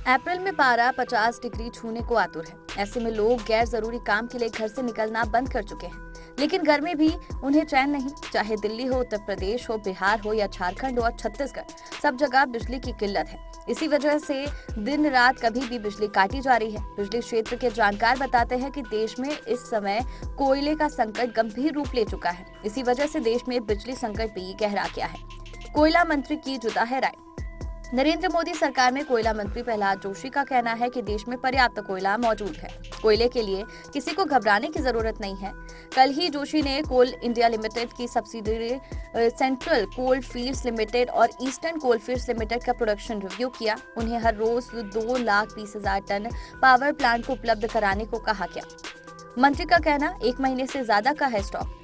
अप्रैल में पारा 50 डिग्री छूने को आतुर है। ऐसे में लोग गैर जरूरी काम के लिए घर से निकलना बंद कर चुके हैं। लेकिन गर्मी भी उन्हें चैन नहीं। चाहे दिल्ली हो, उत्तर प्रदेश हो, बिहार हो या झारखंड हो और छत्तीसगढ़, सब जगह बिजली की किल्लत है। इसी वजह से दिन रात कभी भी बिजली काटी जा रही है। बिजली क्षेत्र के जानकार बताते हैं कि देश में इस समय कोयले का संकट गंभीर रूप ले चुका है। इसी वजह से देश में बिजली संकट भी गहरा गया है। कोयला मंत्री की जुदा है राय। नरेंद्र मोदी सरकार में कोयला मंत्री प्रहलाद जोशी का कहना है कि देश में पर्याप्त कोयला मौजूद है। कोयले के लिए किसी को घबराने की जरूरत नहीं है। कल ही जोशी ने कोल इंडिया लिमिटेड की subsidiary Central Coal Fields Limited और ईस्टर्न कोल फील्ड्स लिमिटेड का प्रोडक्शन रिव्यू किया। उन्हें हर रोज 2,20,000 टन पावर प्लांट को उपलब्ध कराने को कहा गया। मंत्री का कहना 1 महीने से ज्यादा का है स्टॉक।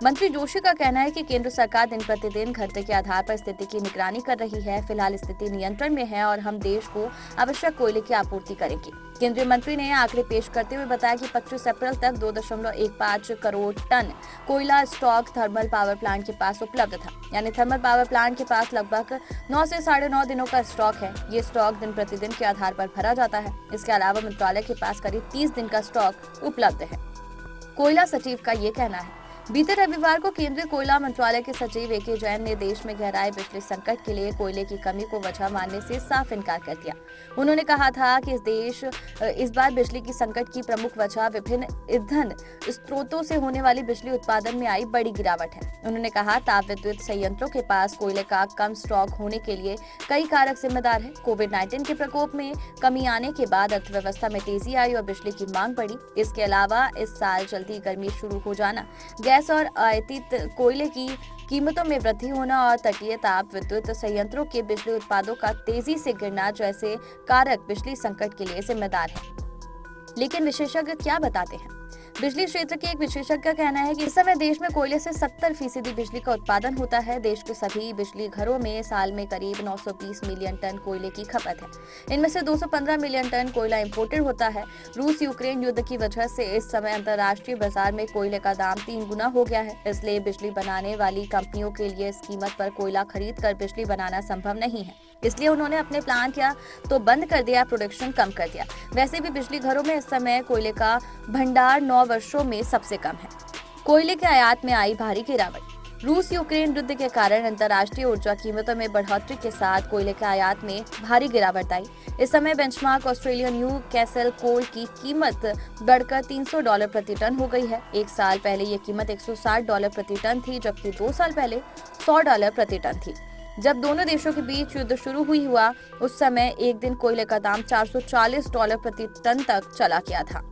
मंत्री जोशी का कहना है कि केंद्र सरकार दिन प्रतिदिन घंटे के आधार पर स्थिति की निगरानी कर रही है। फिलहाल स्थिति नियंत्रण में है और हम देश को आवश्यक कोयले की आपूर्ति करेंगे। केंद्रीय मंत्री ने आंकड़े पेश करते हुए बताया कि 25 अप्रैल तक 2.15 करोड़ टन कोयला स्टॉक थर्मल पावर प्लांट के पास उपलब्ध था। यानी थर्मल पावर प्लांट के पास लगभग 9 से 9.5 दिनों का स्टॉक है। ये स्टॉक दिन प्रतिदिन के आधार पर भरा जाता है। इसके अलावा मंत्रालय के पास करीब 30 दिन का स्टॉक उपलब्ध है। कोयला सचिव का ये कहना है। बीते रविवार को केंद्रीय कोयला मंत्रालय के सचिव ए.के. जैन ने देश में गहराए बिजली संकट के लिए कोयले की कमी को वजह मानने से साफ इनकार कर दिया। उन्होंने कहा था कि इस बार बिजली की संकट की प्रमुख वजह विभिन्न ईंधन स्रोतों से होने वाली बिजली उत्पादन में आई बड़ी गिरावट है। उन्होंने कहा ताप विद्युत संयंत्रों के पास कोयले का कम स्टॉक होने के लिए कई कारक जिम्मेदार है। कोविड-19 के प्रकोप में कमी आने के बाद अर्थव्यवस्था में तेजी आई और बिजली की मांग बढ़ी। इसके अलावा इस साल जल्दी गर्मी शुरू हो जाना, गैस और आयातित कोयले की कीमतों में वृद्धि होना और तटीय ताप विद्युत संयंत्रों के बिजली उत्पादों का तेजी से गिरना जैसे कारक बिजली संकट के लिए जिम्मेदार हैं। लेकिन विशेषज्ञ क्या बताते हैं? बिजली क्षेत्र के एक विशेषज्ञ का कहना है कि इस समय देश में कोयले से 70% बिजली का उत्पादन होता है। देश के सभी बिजली घरों में साल में करीब 920 मिलियन टन कोयले की खपत है। इनमें से 215 मिलियन टन कोयला इंपोर्टेड होता है। रूस यूक्रेन युद्ध की वजह से इस समय अंतर्राष्ट्रीय बाजार में कोयले का दाम 3 गुना हो गया है। इसलिए बिजली बनाने वाली कंपनियों के लिए इस कीमत पर कोयला खरीद कर बिजली बनाना संभव नहीं है। इसलिए उन्होंने अपने प्लांट या तो बंद कर दिया, प्रोडक्शन कम कर दिया। वैसे भी बिजली घरों में इस समय कोयले का भंडार 9 वर्षों में सबसे कम है। कोयले के आयात में आई भारी गिरावट। रूस यूक्रेन युद्ध के कारण अंतर्राष्ट्रीय ऊर्जा कीमतों में बढ़ोतरी के साथ कोयले के आयात में भारी गिरावट आई। इस समय बेंचमार्क ऑस्ट्रेलियन न्यू कैसल कोल की कीमत बढ़कर $300 प्रति टन हो गई है। 1 साल पहले ये कीमत $160 प्रति टन थी, जबकि 2 साल पहले $100 प्रति टन थी। जब दोनों देशों के बीच युद्ध शुरू हुआ उस समय एक दिन कोयले का दाम $440 प्रति टन तक चला गया था।